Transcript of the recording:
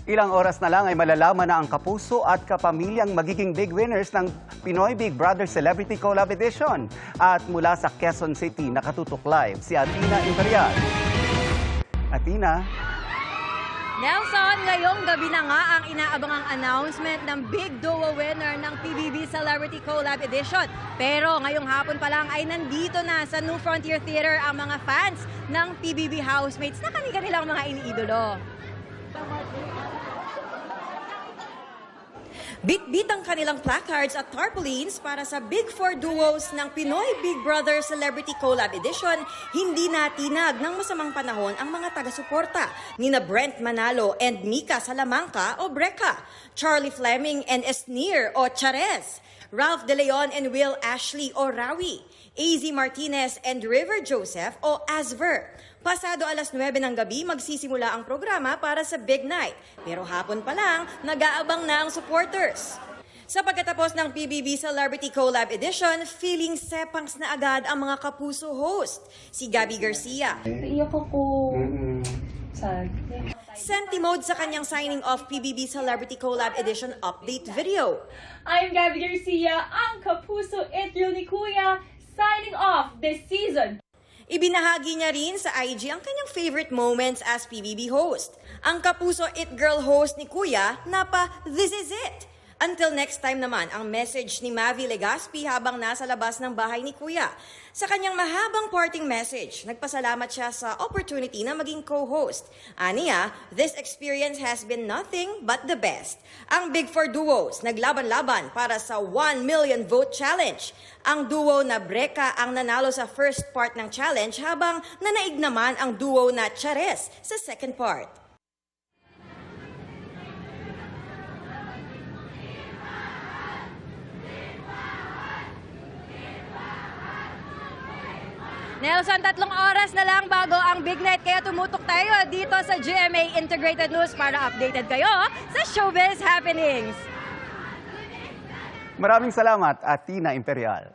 Ilang oras na lang ay malalaman na ang kapuso at kapamilyang magiging big winners ng Pinoy Big Brother Celebrity Collab Edition. At mula sa Quezon City, nakatutok live si Athena Imperial. Athena? Nelson, ngayong gabi na nga ang inaabangang announcement ng Big Duo winner ng PBB Celebrity Collab Edition. Pero ngayong hapon pa lang ay nandito na sa New Frontier Theater ang mga fans ng PBB housemates na kanilang mga iniidolo. Bit-bit ang kanilang placards at tarpaulins para sa Big Four duos ng Pinoy Big Brother Celebrity Collab Edition. Hindi natinag ng masamang panahon ang mga taga-suporta nina Brent Manalo and Mika Salamanca o Breca, Charlie Fleming and Esnir o Chares, Ralph De Leon and Will Ashley o Rawi, AZ Martinez and River Joseph o Asver. Pasado alas 9 ng gabi magsisimula ang programa para sa Big Night. Pero hapon pa lang, nag-aabang na ang supporters. Sa pagkatapos ng PBB Celebrity Collab Edition, feeling sepangs na agad ang mga kapuso host. Si Gabby Garcia. Iyak ako. Sad. Senti mode sa kanyang signing off PBB Celebrity Collab Edition update video. I'm Gabby Garcia, ang kapuso itlo ni Kuya, signing off this season. Ibinahagi niya rin sa IG ang kanyang favorite moments as PBB host. Ang kapuso It Girl host ni Kuya na pa This Is It. Until next time naman, ang message ni Mavi Legaspi habang nasa labas ng bahay ni Kuya. Sa kanyang mahabang parting message, nagpasalamat siya sa opportunity na maging co-host. Aniya, this experience has been nothing but the best. Ang Big Four duos naglaban-laban para sa 1 million vote challenge. Ang duo na Breca ang nanalo sa first part ng challenge habang nanaig naman ang duo na Chares sa second part. Nelson, 3 oras na lang bago ang Big Night, kaya tumutok tayo dito sa GMA Integrated News para updated kayo sa showbiz happenings. Maraming salamat, Athena Imperial.